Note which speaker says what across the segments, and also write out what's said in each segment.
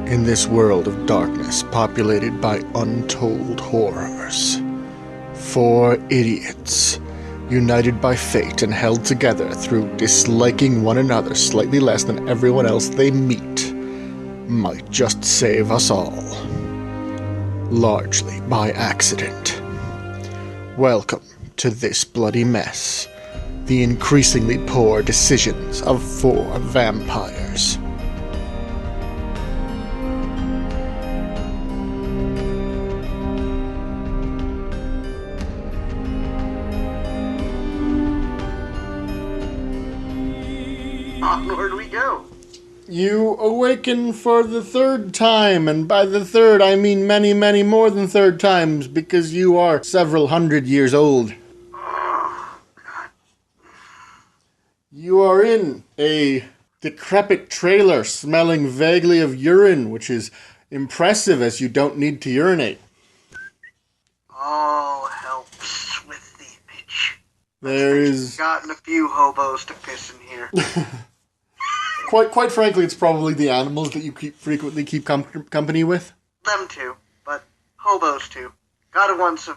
Speaker 1: In this world of darkness populated by untold horrors, four idiots, united by fate and held together through disliking one another slightly less than everyone else they meet, might just save us all. Largely by accident. Welcome to This Bloody Mess, the increasingly poor decisions of four vampires.
Speaker 2: Onward we go.
Speaker 1: You awaken for the third time, and by the third I mean many, many more than third times, because you are several hundred years old.
Speaker 2: Oh, God.
Speaker 1: You are in a decrepit trailer smelling vaguely of urine, which is impressive as you don't need to urinate.
Speaker 2: All helps with the image.
Speaker 1: There is...
Speaker 2: Gotten a few hobos to piss in here.
Speaker 1: Quite frankly, it's probably the animals that you frequently keep company with.
Speaker 2: Them too, but hobos too. Gotta once in a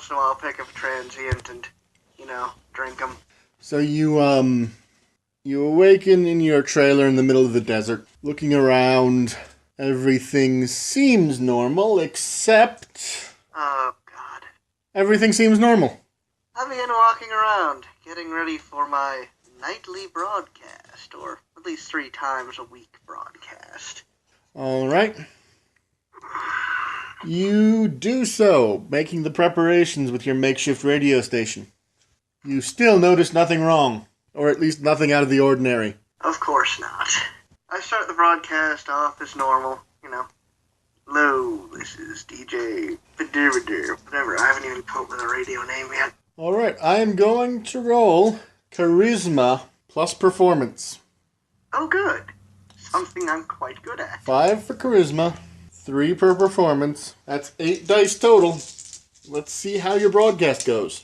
Speaker 2: while pick up a transient and, drink them.
Speaker 1: So you awaken in your trailer in the middle of the desert, looking around. Everything seems normal, except...
Speaker 2: Oh, God.
Speaker 1: Everything seems normal.
Speaker 2: I've been walking around, getting ready for my nightly broadcast, or at least 3 times a week broadcast.
Speaker 1: Alright. You do so, making the preparations with your makeshift radio station. You still notice nothing wrong, or at least nothing out of the ordinary.
Speaker 2: Of course not. I start the broadcast off as normal, Hello, this is DJ Badiradir, whatever. I haven't even come up with a radio name yet.
Speaker 1: Alright, I am going to roll Charisma plus Performance.
Speaker 2: Oh, good. Something I'm quite good at.
Speaker 1: 5 for Charisma, 3 per Performance. That's 8 dice total. Let's see how your broadcast goes.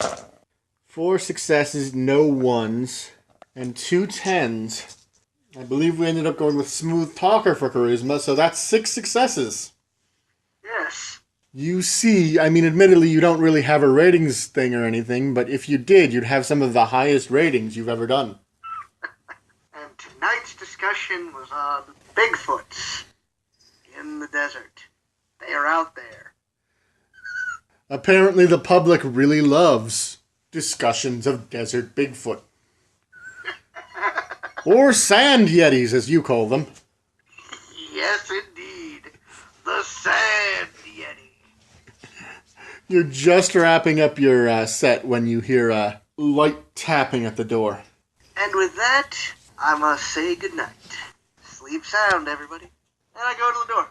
Speaker 1: 4 successes, no ones, and 2 10s. I believe we ended up going with Smooth Talker for Charisma, so that's 6 successes.
Speaker 2: Yes.
Speaker 1: You see, admittedly, you don't really have a ratings thing or anything, but if you did, you'd have some of the highest ratings you've ever done.
Speaker 2: And tonight's discussion was on Bigfoots in the desert. They are out there.
Speaker 1: Apparently the public really loves discussions of desert Bigfoot. Or sand yetis, as you call them.
Speaker 2: Yes, indeed. The Sand Yeti.
Speaker 1: You're just wrapping up your set when you hear a light tapping at the door.
Speaker 2: And with that, I must say goodnight. Sleep sound, everybody. And I go to the door.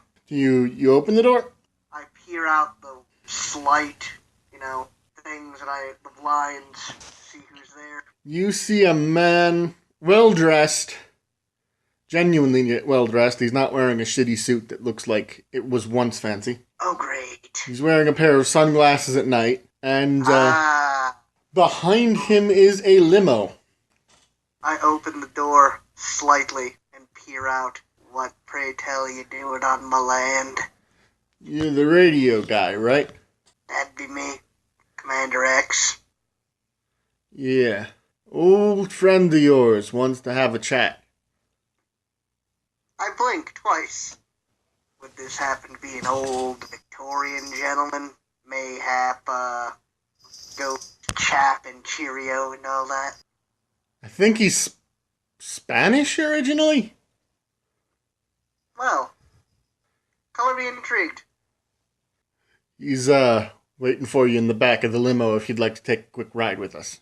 Speaker 1: You open the door?
Speaker 2: I peer out the slight, things the blinds, see who's there.
Speaker 1: You see a man, well-dressed, genuinely well-dressed. He's not wearing a shitty suit that looks like it was once fancy.
Speaker 2: Oh, great.
Speaker 1: He's wearing a pair of sunglasses at night, and behind him is a limo.
Speaker 2: I open the door slightly and peer out. What, pray tell, you doing on my land?
Speaker 1: You're the radio guy, right?
Speaker 2: That'd be me, Commander X.
Speaker 1: Yeah. Old friend of yours wants to have a chat.
Speaker 2: I blink twice. Would this happen to be an old Victorian gentleman? Mayhap, go chap and cheerio and all that?
Speaker 1: I think he's Spanish originally?
Speaker 2: Well, color me intrigued.
Speaker 1: He's, waiting for you in the back of the limo if you'd like to take a quick ride with us.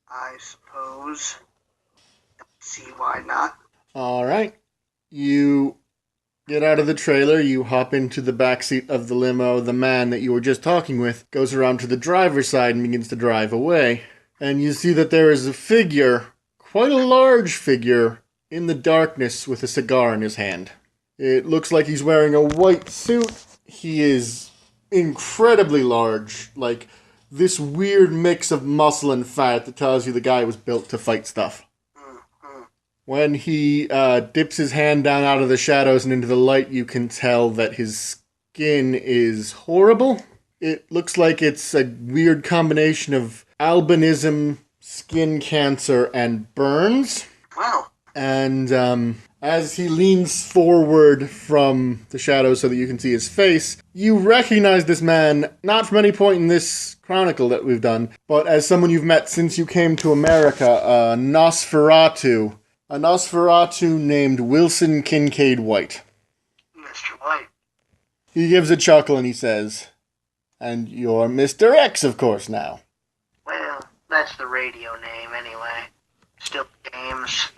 Speaker 2: I suppose. Don't see why not.
Speaker 1: Alright. You get out of the trailer, you hop into the backseat of the limo. The man that you were just talking with goes around to the driver's side and begins to drive away. And you see that there is a figure, quite a large figure, in the darkness with a cigar in his hand. It looks like he's wearing a white suit. He is incredibly large, like this weird mix of muscle and fat that tells you the guy was built to fight stuff.
Speaker 2: Mm-hmm.
Speaker 1: When he dips his hand down out of the shadows and into the light, you can tell that his skin is horrible. It looks like it's a weird combination of albinism, skin cancer, and burns.
Speaker 2: Wow.
Speaker 1: And as he leans forward from the shadows so that you can see his face, you recognize this man, not from any point in this chronicle that we've done, but as someone you've met since you came to America, Nosferatu. A Nosferatu named Wilson Kincaid White.
Speaker 2: Mr. White.
Speaker 1: He gives a chuckle and he says, "And you're Mr. X, of course, now."
Speaker 2: Well, that's the radio name anyway. Still games.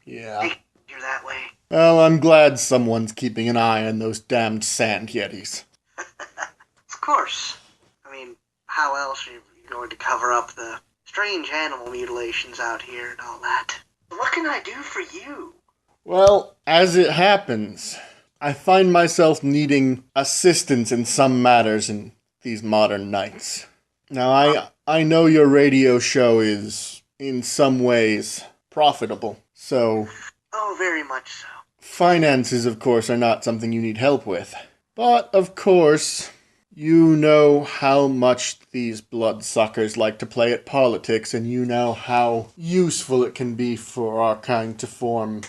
Speaker 1: Yeah.
Speaker 2: You're that way.
Speaker 1: Well, I'm glad someone's keeping an eye on those damned sand yetis.
Speaker 2: Of course. I mean, how else are you going to cover up the strange animal mutilations out here and all that? What can I do for you?
Speaker 1: Well, as it happens, I find myself needing assistance in some matters in these modern nights. Now, I know your radio show is, in some ways, profitable, so...
Speaker 2: Oh, very much so.
Speaker 1: Finances, of course, are not something you need help with. But, of course, you know how much these bloodsuckers like to play at politics, and you know how useful it can be for our kind to form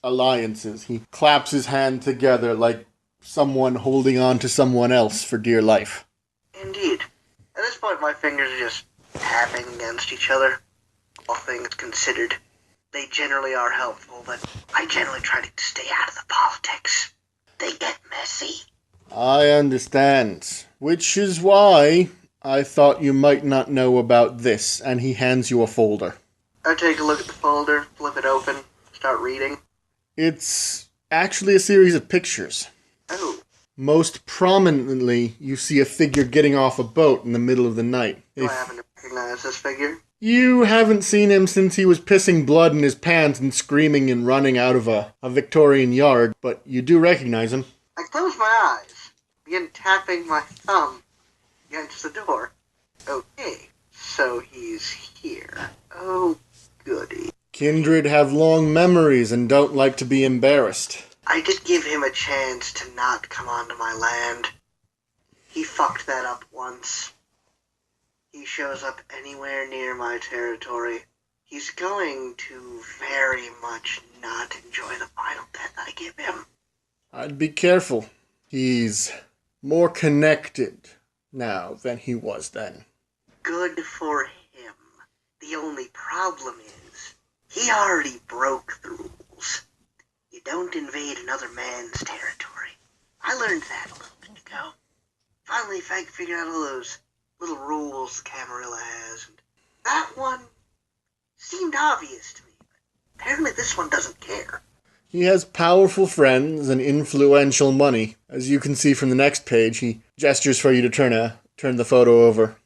Speaker 1: alliances. He claps his hand together like someone holding on to someone else for dear life.
Speaker 2: Indeed. At this point, my fingers are just tapping against each other. All things considered, they generally are helpful, but I generally try to stay out of the politics. They get messy.
Speaker 1: I understand. Which is why I thought you might not know about this, and he hands you a folder.
Speaker 2: I take a look at the folder, flip it open, start reading.
Speaker 1: It's actually a series of pictures.
Speaker 2: Oh.
Speaker 1: Most prominently, you see a figure getting off a boat in the middle of the night.
Speaker 2: Do I happen to recognize this figure?
Speaker 1: You haven't seen him since he was pissing blood in his pants and screaming and running out of a Victorian yard, but you do recognize him.
Speaker 2: I close my eyes, begin tapping my thumb against the door. Okay, so he's here. Oh, goody.
Speaker 1: Kindred have long memories and don't like to be embarrassed.
Speaker 2: I did give him a chance to not come onto my land. He fucked that up once. He shows up anywhere near my territory. He's going to very much not enjoy the final death I give him.
Speaker 1: I'd be careful. He's more connected now than he was then.
Speaker 2: Good for him. The only problem is, he already broke the rules. You don't invade another man's territory. I learned that a little bit ago. Finally figured out all those little rules Camarilla has, and that one seemed obvious to me, but apparently this one doesn't care.
Speaker 1: He has powerful friends and influential money. As you can see from the next page, he gestures for you to turn the photo over.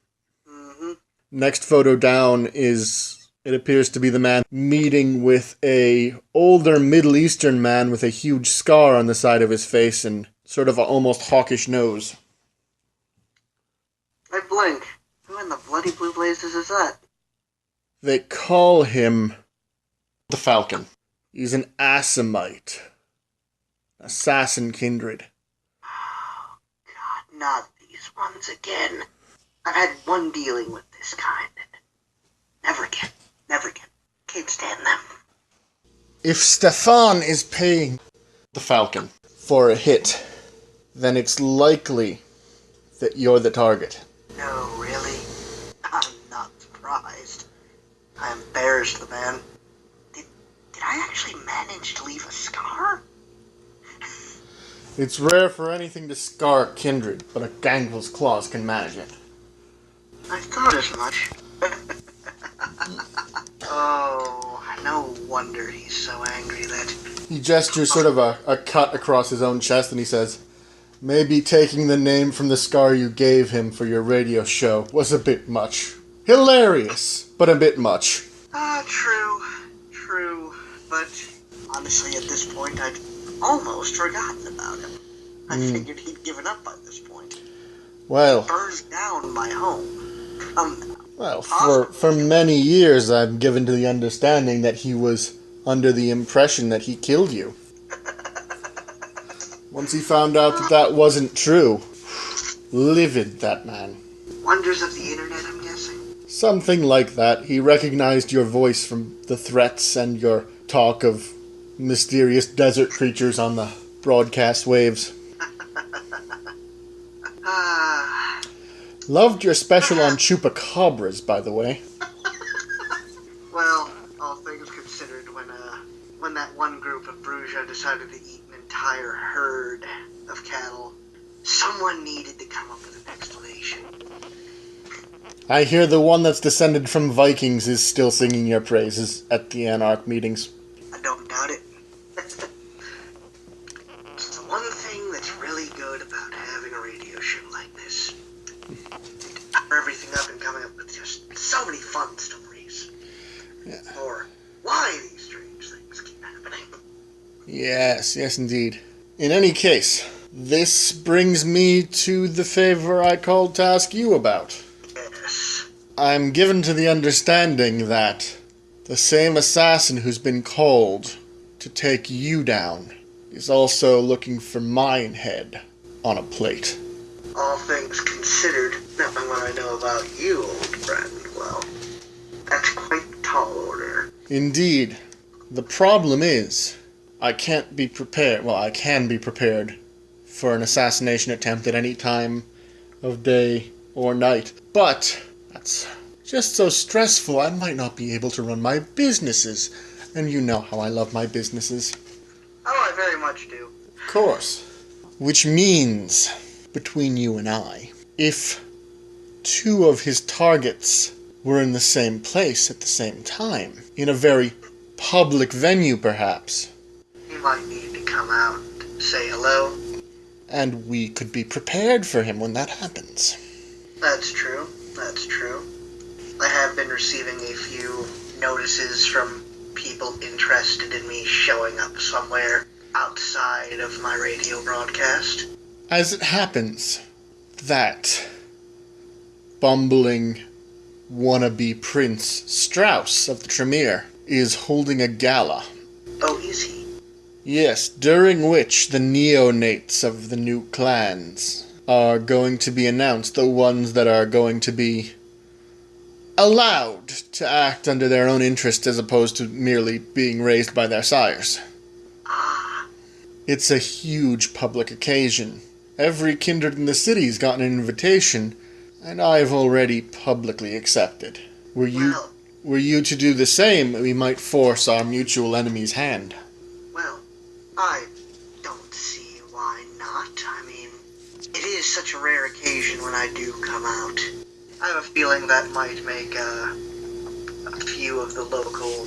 Speaker 2: Mm-hmm.
Speaker 1: Next photo down is, it appears to be the man meeting with a older Middle Eastern man with a huge scar on the side of his face and sort of an almost hawkish nose.
Speaker 2: I blink. Who in the bloody blue blazes is that?
Speaker 1: They call him the Falcon. He's an Assamite. Assassin kindred.
Speaker 2: Oh, God, not these ones again. I've had one dealing with this kind, and never again. Never again. Can't stand them.
Speaker 1: If Stefan is paying the Falcon for a hit, then it's likely that you're the target.
Speaker 2: No, really? I'm not surprised. I embarrassed the man. Did I actually manage to leave a scar?
Speaker 1: It's rare for anything to scar kindred, but a Gangle's claws can manage it.
Speaker 2: I thought as much. Oh, no wonder he's so angry that...
Speaker 1: He gestures sort of a cut across his own chest and he says, "Maybe taking the name from the scar you gave him for your radio show was a bit much. Hilarious, but a bit much."
Speaker 2: True. But honestly, at this point, I'd almost forgotten about him. I figured he'd given up by this point.
Speaker 1: Well...
Speaker 2: Burned down my home.
Speaker 1: Well, for many years I've given to the understanding that he was under the impression that he killed you. Once he found out that that wasn't true, livid, that man.
Speaker 2: Wonders of the internet, I'm guessing.
Speaker 1: Something like that. He recognized your voice from the threats and your talk of mysterious desert creatures on the broadcast waves. Loved your special on chupacabras, by the way.
Speaker 2: Well, all things considered, when that one group of Bruja decided to eat an entire herd of cattle, someone needed to come up with an explanation.
Speaker 1: I hear the one that's descended from Vikings is still singing your praises at the Anarch meetings.
Speaker 2: I don't doubt it. It's the one thing that's really good about having a radio show like this. Cover everything up and coming up with just so many fun stories.
Speaker 1: Yeah.
Speaker 2: Or why these strange things keep happening.
Speaker 1: Yes, indeed. In any case, this brings me to the favor I called to ask you about.
Speaker 2: Yes.
Speaker 1: I'm given to the understanding that the same assassin who's been called to take you down is also looking for my head on a plate.
Speaker 2: All things considered, knowing what I know about you, old friend, well, that's quite the tall order.
Speaker 1: Indeed. The problem is, I can't be prepared. Well, I can be prepared for an assassination attempt at any time of day or night. But that's just so stressful, I might not be able to run my businesses. And you know how I love my businesses.
Speaker 2: Oh, I very much do.
Speaker 1: Of course. Which means, between you and I, if two of his targets were in the same place at the same time, in a very public venue perhaps,
Speaker 2: He might need to come out and say hello.
Speaker 1: and we could be prepared for him when that happens.
Speaker 2: That's true. That's true. I have been receiving a few notices from people interested in me showing up somewhere outside of my radio broadcast.
Speaker 1: As it happens, that bumbling wannabe Prince Strauss of the Tremere is holding a gala.
Speaker 2: Oh, is he?
Speaker 1: Yes, during which the neonates of the new clans are going to be announced, the ones that are going to be allowed to act under their own interest as opposed to merely being raised by their sires.
Speaker 2: Ah,
Speaker 1: It's a huge public occasion. Every kindred in the city's gotten an invitation, and I've already publicly accepted. Were you to do the same, we might force our mutual enemy's hand.
Speaker 2: well, I don't see why not. I mean, it is such a rare occasion when I do come out. I have a feeling that might make a few of the local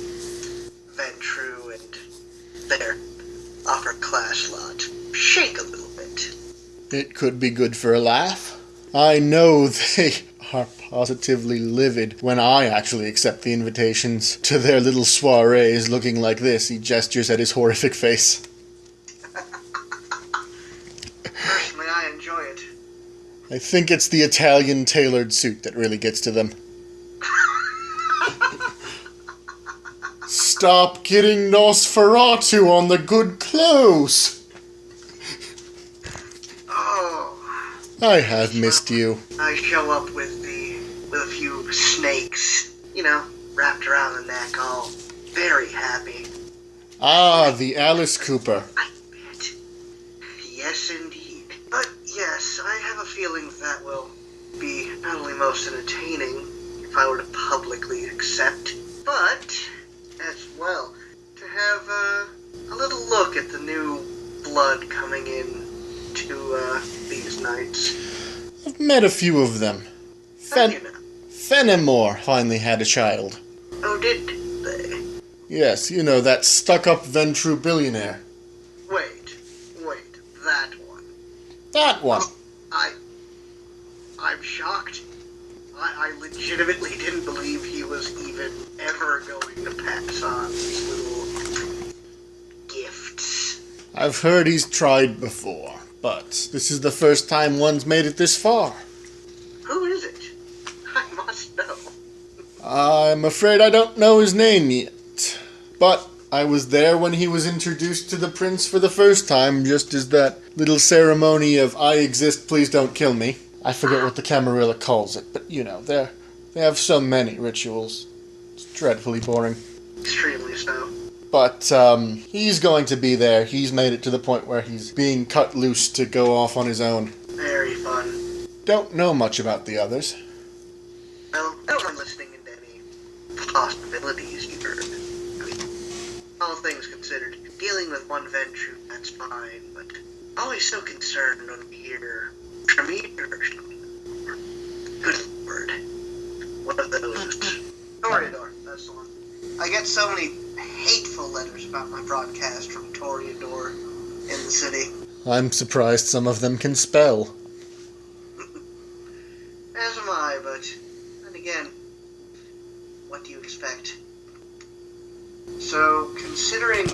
Speaker 2: Ventru and their upper class lot shake a little bit.
Speaker 1: It could be good for a laugh. I know they are positively livid when I actually accept the invitations to their little soirees looking like this. He gestures at his horrific face.
Speaker 2: Personally, I enjoy it.
Speaker 1: I think it's the Italian tailored suit that really gets to them. Stop getting Nosferatu on the good clothes!
Speaker 2: Oh,
Speaker 1: I have missed you.
Speaker 2: I show up with a few snakes, wrapped around the neck, all very happy.
Speaker 1: Ah, the Alice Cooper.
Speaker 2: I bet. Yes, indeed. But yes, I have a feeling that will be not only most entertaining if I were to publicly accept, but as well to have a little look at the new blood coming in to these nights.
Speaker 1: I've met a few of them.
Speaker 2: How do you know?
Speaker 1: Fenimore finally had a child.
Speaker 2: Oh, did they?
Speaker 1: Yes, you know, that stuck-up Ventru billionaire.
Speaker 2: Wait, that one.
Speaker 1: That one.
Speaker 2: I'm shocked. I legitimately didn't believe he was even ever going to pass on these little gifts.
Speaker 1: I've heard he's tried before, but this is the first time one's made it this far.
Speaker 2: Who is it? I must know.
Speaker 1: I'm afraid I don't know his name yet, but I was there when he was introduced to the prince for the first time, just as that little ceremony of "I exist, please don't kill me." I forget what the Camarilla calls it, but you know, they have so many rituals. It's dreadfully boring.
Speaker 2: Extremely so.
Speaker 1: But he's going to be there. He's made it to the point where he's being cut loose to go off on his own.
Speaker 2: Very fun.
Speaker 1: Don't know much about the others.
Speaker 2: Well, I don't mind listening into any possibilities you heard. I mean, all things considered, dealing with one Ventrue, that's fine, but always so concerned when we hear Tremere or something. Good lord. One of those. Toreador, that's the one. I get so many hateful letters about my broadcast from Toreador in the city.
Speaker 1: I'm surprised some of them can spell.
Speaker 2: As am I, but then again, what do you expect? So, considering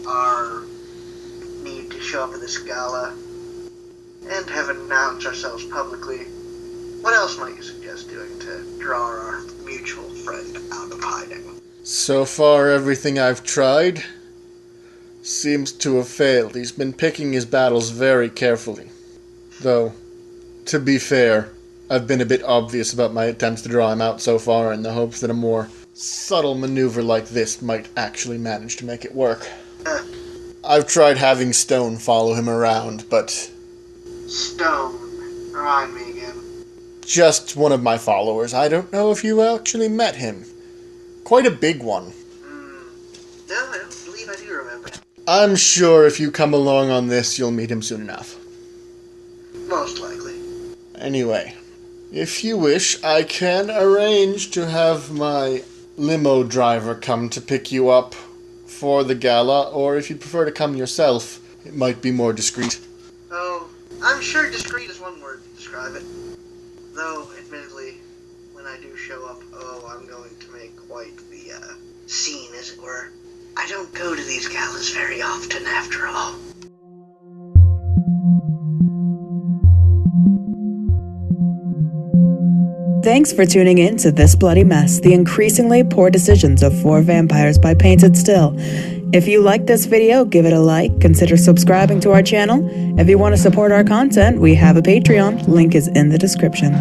Speaker 2: our need to show up at this gala and have announced ourselves publicly, what else might you suggest doing to draw our mutual friend out of hiding?
Speaker 1: So far, everything I've tried seems to have failed. He's been picking his battles very carefully. Though, to be fair, I've been a bit obvious about my attempts to draw him out so far in the hopes that a more subtle maneuver like this might actually manage to make it work. I've tried having Stone follow him around, but...
Speaker 2: Stone. Remind me again.
Speaker 1: Just one of my followers. I don't know if you actually met him. Quite a big one.
Speaker 2: No, I don't believe I do remember.
Speaker 1: I'm sure if you come along on this, you'll meet him soon enough.
Speaker 2: Most likely.
Speaker 1: Anyway, if you wish, I can arrange to have my limo driver come to pick you up for the gala, or if you prefer to come yourself, it might be more discreet.
Speaker 2: Oh, I'm sure discreet is one word to describe it. Though, admittedly, when I do show up, I'm going to make quite the scene, as it were. I don't go to these galas very often, after all.
Speaker 3: Thanks for tuning in to This Bloody Mess, the increasingly poor decisions of 4 vampires by Painted Still. If you like this video, give it a like, consider subscribing to our channel. If you want to support our content, we have a Patreon, link is in the description.